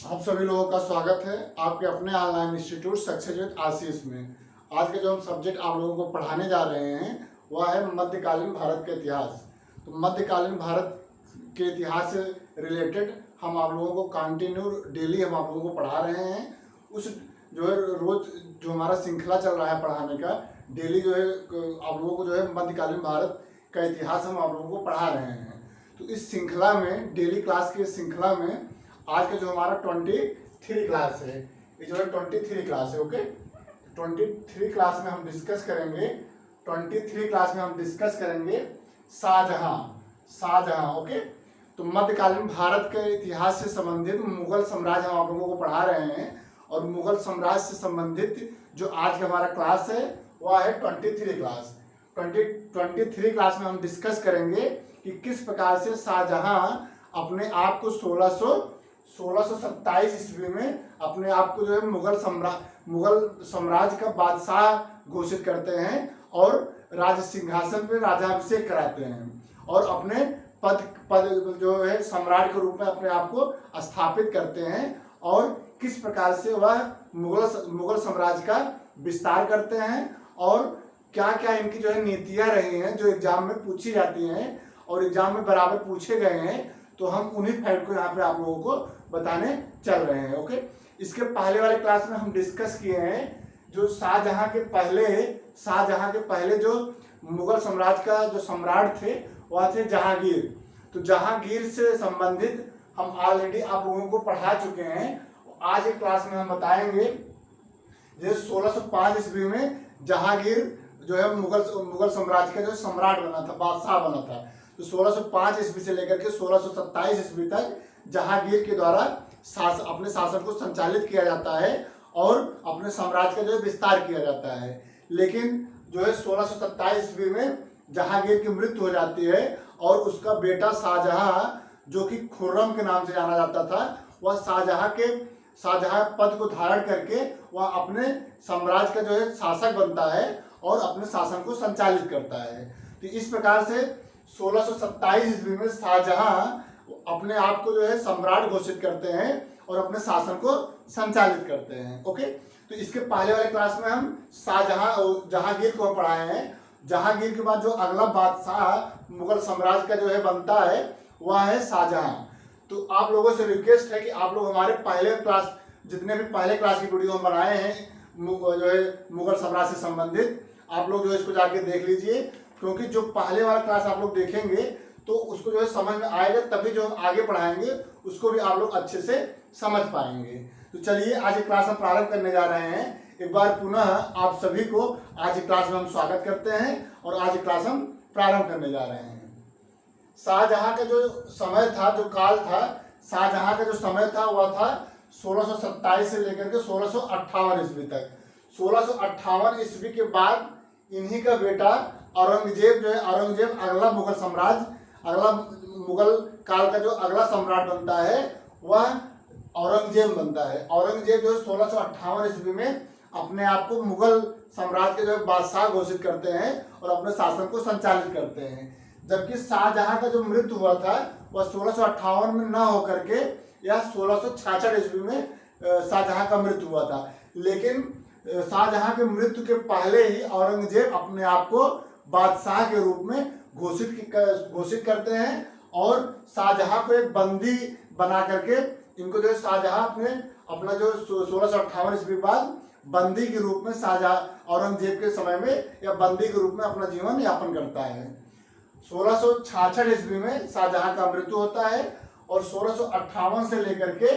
आप सभी लोगों का स्वागत है आपके अपने ऑनलाइन इंस्टीट्यूट सक्सेस विद आशीष में। आज के जो हम सब्जेक्ट आप लोगों को पढ़ाने जा रहे हैं वह है मध्यकालीन भारत का इतिहास। तो मध्यकालीन भारत के इतिहास से रिलेटेड हम आप लोगों को कंटिन्यू डेली हम आप लोगों को पढ़ा रहे हैं। उस जो है रोज जो हमारा श्रृंखला चल रहा है पढ़ाने का, डेली जो है आप लोगों को जो है मध्यकालीन भारत का इतिहास हम आप लोगों को पढ़ा रहे हैं। तो इस श्रृंखला में, डेली क्लास की श्रृंखला में आज का जो हमारा 23 क्लास है, ये जो है 23 क्लास है। ओके, 23 क्लास में हम डिस्कस करेंगे 23 क्लास में हम डिस्कस करेंगे शाहजहां। ओके, तो मध्यकालीन भारत के इतिहास से संबंधित मुगल साम्राज्य हम आप लोगों को पढ़ा रहे हैं। और मुगल साम्राज्य से संबंधित जो आज का हमारा क्लास है वह है 23 क्लास। 23 क्लास में हम डिस्कस करेंगे कि किस प्रकार से शाहजहां अपने आप को 1627 ईस्वी में अपने आप को जो है मुगल साम्राज्य का बादशाह घोषित करते हैं और राज सिंहासन पे राजाभिषेक कराते हैं और अपने पद जो है सम्राट के रूप में अपने आप को स्थापित करते हैं। और किस प्रकार से वह मुगल साम्राज्य का विस्तार करते हैं और क्या क्या इनकी जो है नीतियां रही हैं जो एग्जाम में पूछी जाती हैं और एग्जाम में बराबर पूछे गए हैं। तो हम उन्हीं फैक्ट को यहाँ पे आप लोगों को बताने चल रहे हैं। ओके, इसके पहले वाले क्लास में हम डिस्कस किए हैं जो शाहजहां के पहले जो मुगल साम्राज्य का जो सम्राट थे वह थे जहांगीर। तो जहांगीर से संबंधित हम ऑलरेडी आप लोगों को पढ़ा चुके हैं। आज के क्लास में हम बताएंगे जैसे 1605 ईस्वी में जहांगीर जो है मुगल साम्राज्य का जो सम्राट बना था, बादशाह बना था। तो 1605 ईस्वी से लेकर के 1627 ईस्वी तक जहांगीर के द्वारा अपने शासन को संचालित किया जाता है और अपने साम्राज्य का जो है विस्तार किया जाता है। लेकिन जो है 1627 ईस्वी में जहांगीर की मृत्यु हो जाती है और उसका बेटा शाहजहां, जो कि खुर्रम के नाम से जाना जाता था, वह शाहजहां पद को धारण करके वह अपने साम्राज्य का जो है शासक बनता है और अपने शासन को संचालित करता है। तो इस प्रकार से 1627 ईस्वी में शाहजहां अपने आप को जो है सम्राट घोषित करते हैं और अपने शासन को संचालित करते हैं। ओके, तो इसके पहले वाले क्लास में हम जहांगीर को पढ़ाए हैं। जहांगीर के बाद जो अगला बादशाह मुगल साम्राज्य का जो है बनता है वह है शाहजहां। तो आप लोगों से रिक्वेस्ट है कि आप लोग हमारे पहले क्लास, जितने भी पहले क्लास की वीडियो हम बनाए हैं जो है मुगल साम्राज्य से संबंधित, आप लोग जो इसको जाके देख लीजिए, क्योंकि जो पहले वाला क्लास आप लोग देखेंगे तो उसको जो है समझ में आएगा, तभी जो हम आगे पढ़ाएंगे उसको भी आप लोग अच्छे से समझ पाएंगे। तो चलिए आज की क्लास हम प्रारंभ करने जा रहे हैं। एक बार पुनः आप सभी को आज की क्लास में हम स्वागत करते हैं और आज की क्लास हम प्रारंभ करने जा रहे हैं। शाहजहां का जो समय था, जो काल था, शाहजहां का जो समय था वह था 1627 से लेकर के 1658 ईस्वी तक। 1658 ईस्वी के बाद इन्हीं का बेटा औरंगजेब जो है, औरंगजेब अगला मुगल काल का जो अगला सम्राट बनता है वह औरंगजेब बनता है। औरंगजेब जो है 1658 ईस्वी में अपने आप को मुगल साम्राज्य के जो बादशाह घोषित करते हैं और अपने शासन को संचालित करते हैं। जबकि शाहजहां का जो मृत्यु हुआ था वह 1658 में न होकर के या 1666 ईस्वी में शाहजहां का मृत्यु हुआ था। लेकिन शाहजहां के मृत्यु के पहले ही औरंगजेब अपने आप को बादशाह के रूप में घोषित करते हैं और शाहजहां को एक बंदी बना करके इनको जो है शाहजहां अपना जो 1658 ईस्वी बाद बंदी के रूप में शाहजहां औरंगजेब के समय में या बंदी के रूप में अपना जीवन यापन करता है। 1666 ईस्वी में शाहजहां का मृत्यु होता है और 1658 से लेकर के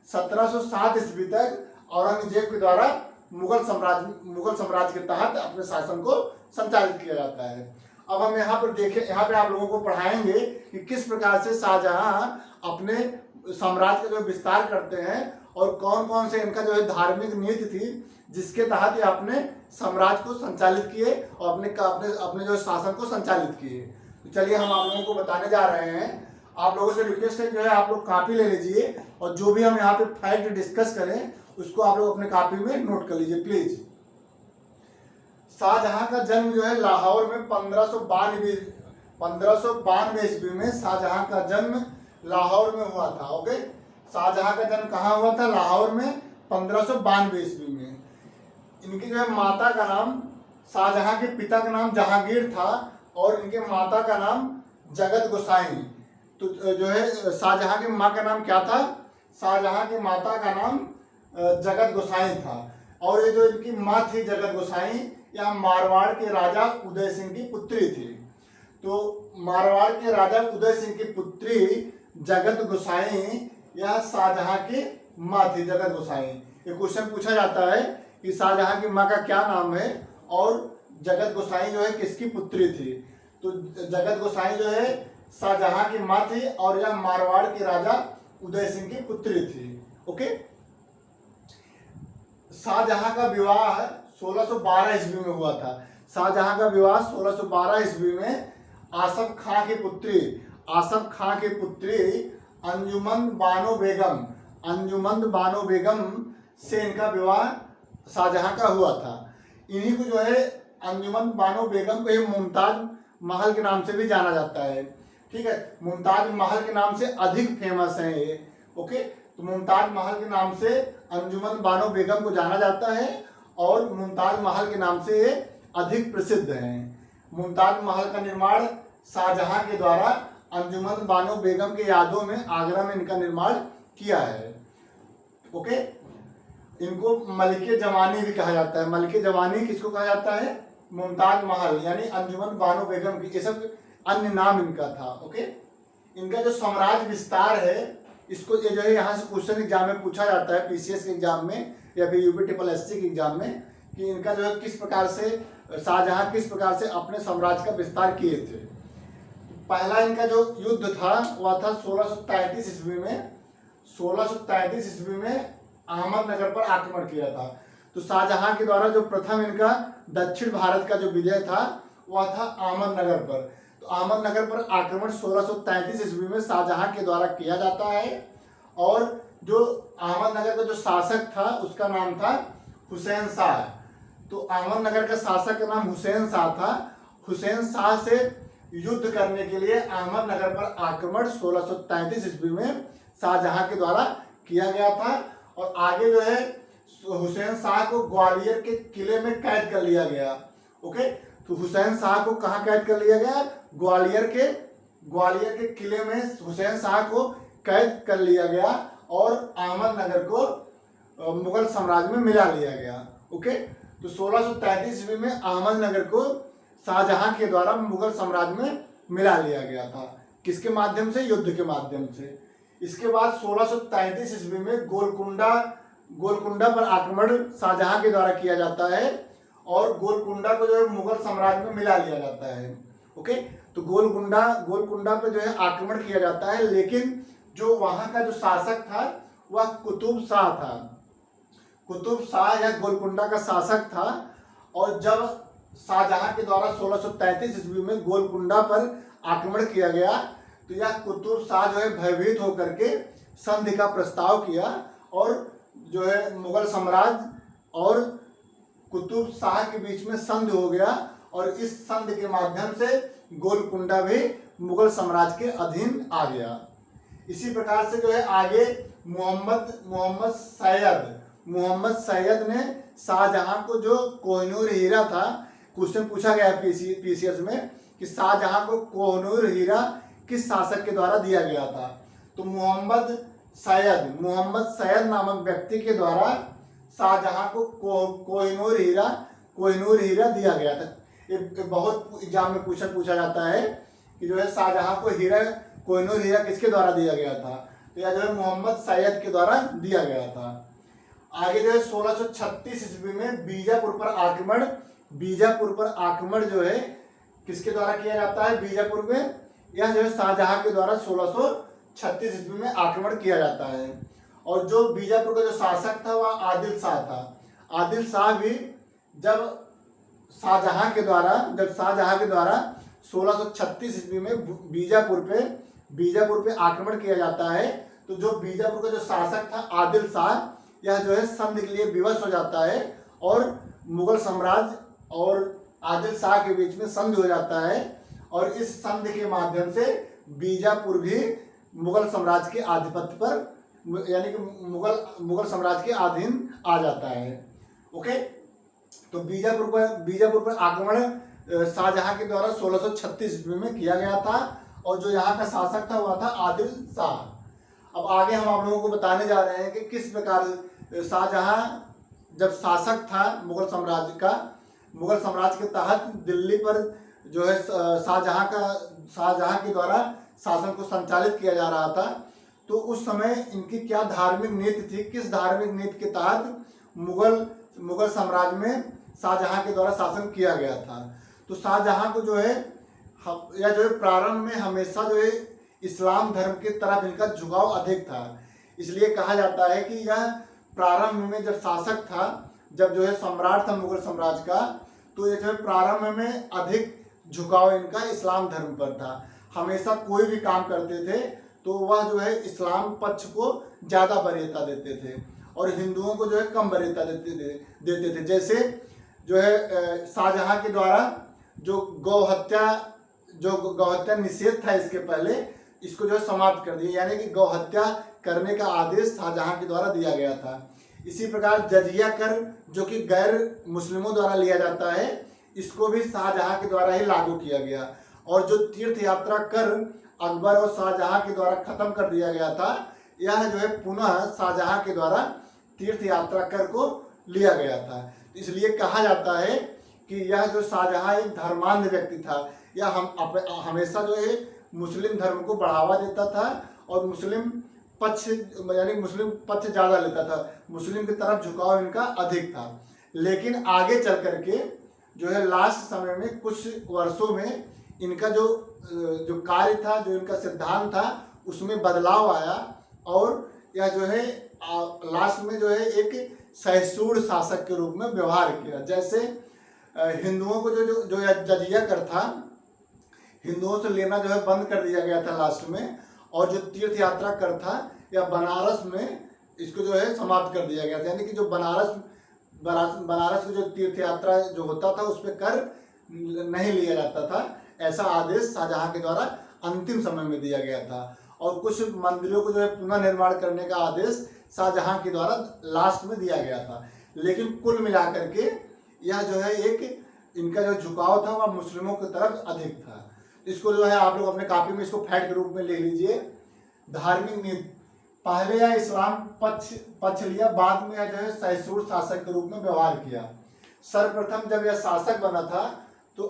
1707 ईस्वी तक औरंगजेब के द्वारा मुगल साम्राज्य के तहत अपने शासन को संचालित किया जाता है। अब हम यहाँ पे आप लोगों को पढ़ाएंगे कि किस प्रकार से शाहजहां अपने साम्राज्य का जो विस्तार करते हैं और कौन कौन से इनका जो है धार्मिक नीति थी जिसके तहत ये अपने साम्राज्य को संचालित किए और अपने जो शासन को संचालित किए। तो चलिए हम आप लोगों को बताने जा रहे हैं। आप लोगों से रिक्वेस्ट है जो है आप लोग कॉपी ले लीजिए और जो भी हम यहाँ पे फैक्ट डिस्कस करें उसको आप लोग अपने कॉपी में नोट कर लीजिए प्लीज। शाहजहां का जन्म जो है लाहौर में 1592 ईस्वी में शाहजहां का जन्म लाहौर में हुआ था। ओके, शाहजहां का जन्म कहाँ हुआ था? लाहौर में 1592 ईस्वी में। इनकी जो है माता का नाम, शाहजहां के पिता का नाम जहांगीर था और इनके माता का नाम जगत गोसाई। तो जो है शाहजहां की माँ का नाम क्या था? शाहजहां की माता का नाम जगत गोसाई था। और ये जो इनकी माँ थी जगत गोसाई, यह मारवाड़ के राजा उदय सिंह की पुत्री थी। तो मारवाड़ के राजा उदय सिंह की पुत्री जगत गोसाई यह शाहजहां की माँ थी, जगत गोसाई। ये क्वेश्चन पूछा जाता है कि शाहजहां की माँ का क्या नाम है और जगत गोसाई जो है किसकी पुत्री थी? तो जगत गोसाई जो है शाहजहां की माँ थी और यह मारवाड़ के राजा उदय सिंह की पुत्री थी। ओके। शाहजहां का विवाह 1612 ईस्वी में हुआ था। शाहजहां का विवाह 1612 ईस्वी में आसफ खां की पुत्री अंजुमन बानो बेगम से इनका विवाह शाहजहां का हुआ था। इन्हीं को जो है अंजुमन बानो बेगम को ही मुमताज महल के नाम से भी जाना जाता है। ठीक है, मुमताज महल के नाम से अधिक फेमस है ये। ओके, तो मुमताज महल के नाम से अंजुमन बानो बेगम को जाना जाता है और मुमताज महल के नाम से ये अधिक प्रसिद्ध हैं। मुमताज महल का निर्माण शाहजहां के द्वारा अंजुमन बानो बेगम के यादों में आगरा में इनका निर्माण किया है। ओके, इनको मलिके जवानी भी कहा जाता है। मलिके जवानी किसको कहा जाता है? मुमताज महल यानी अंजुमन बानो बेगम की, ये सब अन्य नाम इनका था। ओके, इनका जो साम्राज्य विस्तार है, इसको ये जो है यहाँ से क्वेश्चन एग्जाम में पूछा जाता है, पीसीएस के एग्जाम में या फिर यूपी के एग्जाम में, कि इनका जो है किस प्रकार से शाहजहां किस प्रकार से अपने साम्राज्य का विस्तार किए थे। पहला इनका जो युद्ध था वह था 1633 ईस्वी में। 1633 ईस्वी में अहमदनगर पर आक्रमण किया था। तो शाहजहां के द्वारा जो प्रथम इनका दक्षिण भारत का जो विजय था वह था अहमदनगर पर। तो अहमदनगर पर आक्रमण 1633 ईस्वी में शाहजहां के द्वारा किया जाता है और जो अहमदनगर का जो शासक था उसका नाम था हुसैन शाह। तो अहमदनगर का शासक का नाम हुसैन शाह था। हुसैन शाह से युद्ध करने के लिए अहमदनगर पर आक्रमण 1633 ईस्वी में शाहजहां के द्वारा किया गया था। और आगे जो है हुसैन शाह को ग्वालियर के किले में कैद कर लिया गया। ओके, तो हुसैन शाह को कहाँ कैद कर लिया गया? ग्वालियर के किले में हुसैन शाह को कैद कर लिया गया और अहमदनगर को मुगल साम्राज्य में मिला लिया गया। ओके, तो 1633 ईस्वी में अहमदनगर को शाहजहां के द्वारा मुगल साम्राज्य में मिला लिया गया था। किसके माध्यम से? युद्ध के माध्यम से। इसके बाद 1633 ईस्वी में गोलकुंडा पर आक्रमण शाहजहां के द्वारा किया जाता है और गोलकुंडा को जो है मुगल साम्राज्य में मिला लिया जाता है। ओके, तो गोलकुंडा पे जो है आक्रमण किया जाता है, लेकिन जो वहां का जो शासक था वह कुतुब शाह था। कुतुब शाह यह गोलकुंडा का शासक था और जब शाहजहां के द्वारा 1633 ईस्वी में गोलकुंडा पर आक्रमण किया गया तो यह कुतुब शाह जो है भयभीत होकर के संधि का प्रस्ताव किया और जो है मुगल साम्राज्य और कुतुब शाह के बीच में संधि हो गया और इस संधि के माध्यम से गोलकुंडा भी मुगल साम्राज्य के अधीन आ गया। इसी प्रकार से जो है आगे मोहम्मद सैयद ने शाहजहां को जो कोहिनूर हीरा था, क्वेश्चन पूछा गया है पीसीएस में कि शाहजहां को कोहिनूर हीरा किस शासक के द्वारा दिया गया था? तो मोहम्मद सैयद नामक व्यक्ति के द्वारा शाहजहां को कोहिनूर हीरा दिया गया था। ये बहुत एग्जाम में पूछा जाता है कि जो है शाहजहां को कोहिनूर हीरा किसके द्वारा दिया गया था? तो यह जो है मोहम्मद सैयद के द्वारा दिया गया था। आगे जो है 1636 ईस्वी में बीजापुर पर आक्रमण जो है किसके द्वारा किया जाता है? बीजापुर में यह जो है शाहजहां के द्वारा 1636 ईस्वी में आक्रमण किया जाता है और जो बीजापुर का जो शासक था वह आदिल शाह था। आदिल शाह भी जब शाहजहां के द्वारा 1636 ईस्वी में बीजापुर पे आक्रमण किया जाता है तो जो बीजापुर का जो शासक था आदिल शाह, यह जो है संधि के लिए विवश हो जाता है और मुगल साम्राज्य और आदिल शाह के बीच में संधि हो जाता है और इस संधि के माध्यम से बीजापुर भी मुगल साम्राज्य के आधिपत्य पर यानी कि मुगल साम्राज्य के अधीन आ जाता है। ओके, तो बीजापुर पर आक्रमण शाहजहां के द्वारा 1636 ईस्वी में किया गया था और जो यहाँ का शासक था वह था आदिल शाह। अब आगे हम आप लोगों को बताने जा रहे हैं कि किस प्रकार शाहजहां जब शासक था मुगल साम्राज्य के तहत दिल्ली पर जो है शाहजहां के द्वारा शासन को संचालित किया जा रहा था, तो उस समय इनकी क्या धार्मिक नीति थी, किस धार्मिक नीति के तहत मुगल साम्राज्य में शाहजहां के द्वारा शासन किया गया था। तो शाहजहां को जो है या जो है प्रारंभ में हमेशा जो है इस्लाम धर्म की तरफ इनका झुकाव अधिक था। इसलिए कहा जाता है कि यह प्रारंभ में जब शासक था, जब जो है सम्राट था मुगल साम्राज्य का, तो ये जो है प्रारंभ में अधिक झुकाव इनका इस्लाम धर्म पर था। हमेशा कोई भी काम करते थे तो वह जो है इस्लाम पक्ष को ज़्यादा वरीयता देते थे और हिंदुओं को जो है कम वरीयता देते थे। जैसे जो है शाहजहां के द्वारा जो गौहत्या निषेध था इसके पहले, इसको जो है समाप्त कर दिया, यानी कि गौहत्या करने का आदेश शाहजहां के द्वारा दिया गया था। इसी प्रकार जजिया कर जो कि गैर मुस्लिमों द्वारा लिया जाता है, इसको भी शाहजहां के द्वारा ही लागू किया गया। और जो तीर्थ यात्रा कर अकबर और शाहजहां के द्वारा खत्म कर दिया गया था, यह जो है पुनः शाहजहां के द्वारा तीर्थ यात्रा कर को लिया गया था। इसलिए कहा जाता है कि यह जो शाहजहां एक धर्मांध व्यक्ति था, यह हमेशा जो है मुस्लिम धर्म को बढ़ावा देता था और मुस्लिम पक्ष ज़्यादा लेता था, मुस्लिम की तरफ झुकाव इनका अधिक था। लेकिन आगे चल करके जो है लास्ट समय में कुछ वर्षों में इनका जो कार्य था, जो इनका सिद्धांत था, उसमें बदलाव आया और यह जो है लास्ट में जो है एक सहिष्णु शासक के रूप में व्यवहार किया। जैसे हिंदुओं को जो जजिया कर था, हिंदुओं से लेना जो है बंद कर दिया गया था लास्ट में, और जो तीर्थ यात्रा कर था या बनारस में इसको जो है समाप्त कर दिया गया था। यानी कि जो बनारस की जो तीर्थ यात्रा जो होता था उस पर कर नहीं लिया जाता था, ऐसा आदेश शाहजहां के द्वारा अंतिम समय में दिया गया था। और कुछ मंदिरों को जो है पुनः निर्माण करने का आदेश शाहजहां के द्वारा लास्ट में दिया गया था। लेकिन कुल मिलाकर के यह जो है एक इनका जो झुकाव था वह मुस्लिमों की तरफ अधिक था। इसको जो है आप लोग अपने कॉपी में इसको फैक्ट के रूप में ले लीजिए। धार्मिक नीति, पहले यह इस्लाम पक्ष लिया, बाद में यह जो है सहिष्णु शासक के रूप में व्यवहार किया। सर्वप्रथम जब यह शासक बना था तो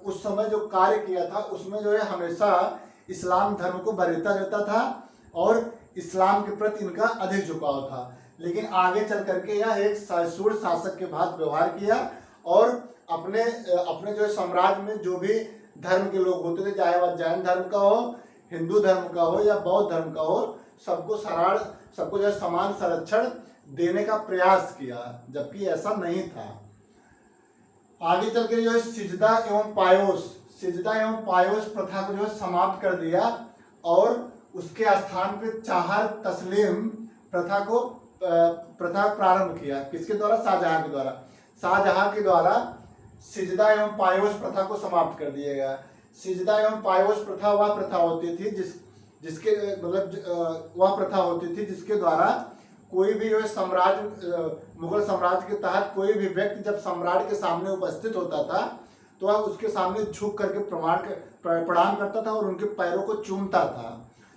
उस समय जो कार्य किया था उसमें जो है हमेशा इस्लाम धर्म को वरीयता देता था और इस्लाम के प्रति इनका अधिक झुकाव था। लेकिन आगे चल करके यह एक सहिष्णु शासक के बाद व्यवहार किया और अपने जो है साम्राज्य में जो भी धर्म के लोग होते थे, चाहे वह जैन धर्म का हो, हिंदू धर्म का हो या बौद्ध धर्म का हो, सबको जो है समान संरक्षण देने का प्रयास किया, जबकि ऐसा नहीं था। आगे चल के जो है सिजदा एवं पायोस प्रथा को जो है समाप्त कर दिया और उसके स्थान पे चाहर तस्लीम प्रथा प्रारंभ किया। किसके द्वारा? शाहजहां के द्वारा सिजदा एवं पायोस प्रथा को समाप्त कर दिया गया। सिजदा एवं पायोस प्रथा वह प्रथा होती थी जिसके द्वारा कोई भी जो मुगल साम्राज्य के तहत कोई भी व्यक्ति जब सम्राट के सामने उपस्थित होता था तो वह उसके सामने झुक करके प्रणाम करता था और उनके पैरों को चूमता था।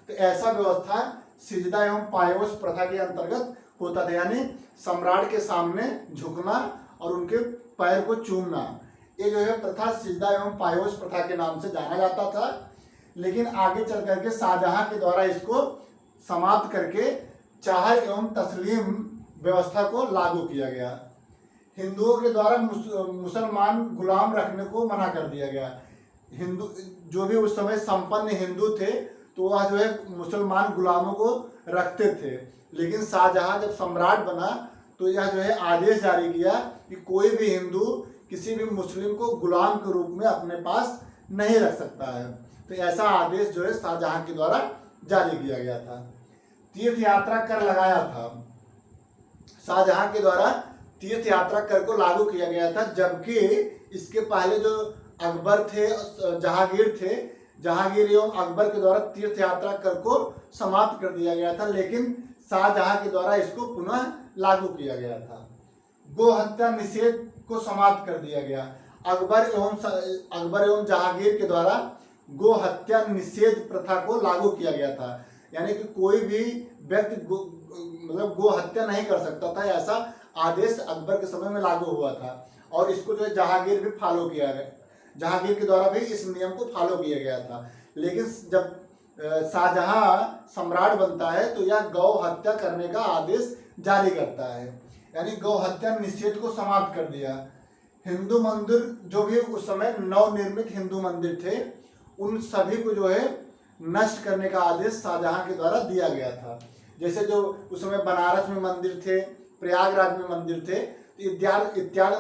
तो ऐसा व्यवस्था सिजदा एवं पायोस प्रथा के अंतर्गत होता था, यानी सम्राट के सामने झुकना और उनके पैर को चूमना। ये जो है प्रथा सिजदा एवं पायोस प्रथा के नाम से जाना जाता था। लेकिन आगे चल करके शाहजहां के द्वारा इसको समाप्त करके चाहर एवं तस्लीम व्यवस्था को लागू किया गया। हिंदुओं के द्वारा मुसलमान गुलाम रखने को मना कर दिया गया। हिंदू जो भी उस समय संपन्न हिंदू थे तो वह जो है मुसलमान गुलामों को रखते थे। लेकिन शाहजहां जब सम्राट बना तो यह जो है आदेश जारी किया कि कोई भी हिंदू किसी भी मुस्लिम को गुलाम के रूप में अपने पास नहीं रख सकता है। तो ऐसा आदेश जो है शाहजहां के द्वारा जारी किया गया था। तीर्थ यात्रा कर लगाया था, शाहजहां के द्वारा तीर्थ यात्रा कर को लागू किया गया था, जबकि इसके पहले जो अकबर थे, जहांगीर एवं अकबर के द्वारा तीर्थ यात्रा कर को समाप्त कर दिया गया था। लेकिन शाहजहां के द्वारा इसको पुनः लागू किया गया था। गो हत्या निषेध को समाप्त कर दिया गया। अकबर एवं जहांगीर के द्वारा गो हत्या निषेध प्रथा को लागू किया गया था, यानी कि कोई भी व्यक्ति मतलब गो हत्या नहीं कर सकता था, ऐसा आदेश अकबर के समय में लागू हुआ था। और इसको जो है जहांगीर भी फॉलो किया गया, जहांगीर के द्वारा भी इस नियम को फॉलो किया गया था। लेकिन जब शाहजहां सम्राट बनता है तो यह गौ हत्या करने का आदेश जारी करता है, यानी गौ हत्या निषेध को समाप्त कर दिया। हिंदू मंदिर जो भी उस समय नवनिर्मित हिंदू मंदिर थे, उन सभी को जो है नष्ट करने का आदेश शाहजहां के द्वारा दिया गया था। जैसे जो उस समय बनारस में मंदिर थे, प्रयागराज में मंदिर थे, इत्यादि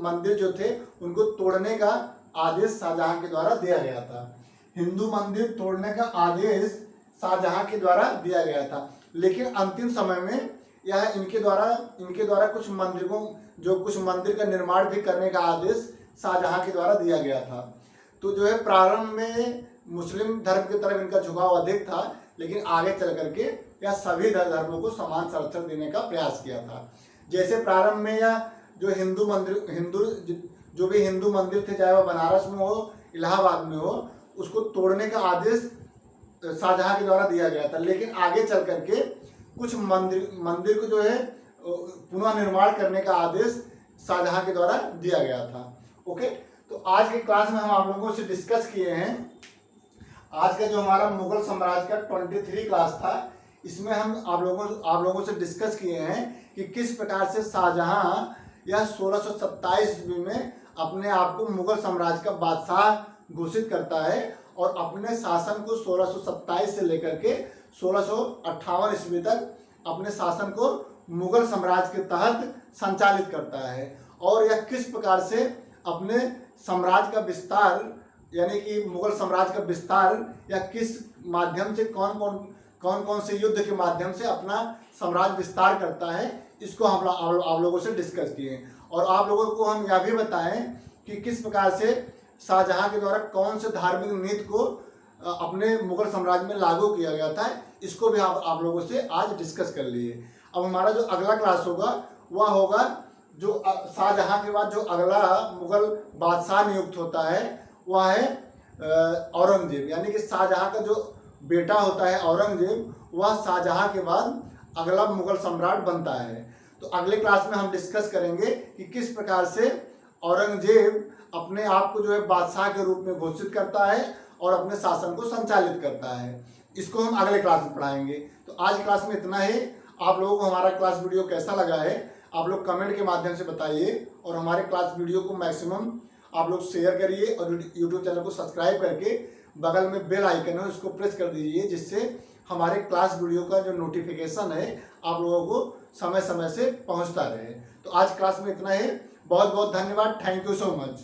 मंदिर जो थे उनको तोड़ने का आदेश शाहजहां के द्वारा दिया गया था। हिंदू मंदिर तोड़ने का आदेश शाहजहां के द्वारा दिया गया था। लेकिन अंतिम समय में यह इनके द्वारा कुछ मंदिर का निर्माण भी करने का आदेश शाहजहां के द्वारा दिया गया था। तो जो है प्रारंभ में मुस्लिम धर्म की तरफ इनका झुकाव अधिक था, लेकिन आगे चल करके यह सभी धर्मों को समान संरक्षण देने का प्रयास किया था। जैसे प्रारंभ में यह जो हिंदू मंदिर थे, चाहे वह बनारस में हो, इलाहाबाद में हो, उसको तोड़ने का आदेश शाहजहां के द्वारा दिया गया था। लेकिन आगे चल करके कुछ मंदिर को जो है पुनः निर्माण करने का आदेश शाहजहां के द्वारा दिया गया था। ओके, तो आज के क्लास में हम आप लोगों से डिस्कस किए हैं, आज का जो हमारा मुगल साम्राज्य का 23 क्लास था, इसमें हम आप लोगों से डिस्कस किए हैं कि किस प्रकार से शाहजहां यह 1627 ईस्वी में अपने आप को मुगल साम्राज्य का बादशाह घोषित करता है और अपने शासन को 1627 से लेकर के 1658 ईस्वी तक अपने शासन को मुगल साम्राज्य के तहत संचालित करता है। और यह किस प्रकार से अपने साम्राज्य का विस्तार, यानी कि मुगल साम्राज्य का विस्तार या किस माध्यम से कौन कौन से युद्ध के माध्यम से अपना साम्राज्य विस्तार करता है, इसको हम आप लोगों से डिस्कस किए। और आप लोगों को हम यह भी बताएं कि किस प्रकार से शाहजहां के द्वारा कौन से धार्मिक नीति को अपने मुगल साम्राज्य में लागू किया गया था, इसको भी आप लोगों से आज डिस्कस कर लिए। अब हमारा जो अगला क्लास होगा वह होगा जो शाहजहां के बाद जो अगला मुगल बादशाह नियुक्त होता है वह है औरंगजेब, यानी कि शाहजहां का जो बेटा होता है औरंगजेब, वह शाहजहां के बाद अगला मुगल सम्राट बनता है। तो अगले क्लास में हम डिस्कस करेंगे कि किस प्रकार से औरंगजेब अपने आप को जो है बादशाह के रूप में घोषित करता है और अपने शासन को संचालित करता है। इसको हम अगले क्लास में पढ़ाएंगे। तो आज क्लास में इतना ही। आप लोगों को हमारा क्लास वीडियो कैसा लगा है आप लोग कमेंट के माध्यम से बताइए, और हमारे क्लास वीडियो को मैक्सिमम आप लोग शेयर करिए और यूट्यूब चैनल को सब्सक्राइब करके बगल में बेल आइकन है उसको प्रेस कर दीजिए, जिससे हमारे क्लास वीडियो का जो नोटिफिकेशन है आप लोगों को समय समय से पहुंचता रहे। तो आज क्लास में इतना ही। बहुत बहुत धन्यवाद। Thank you so much.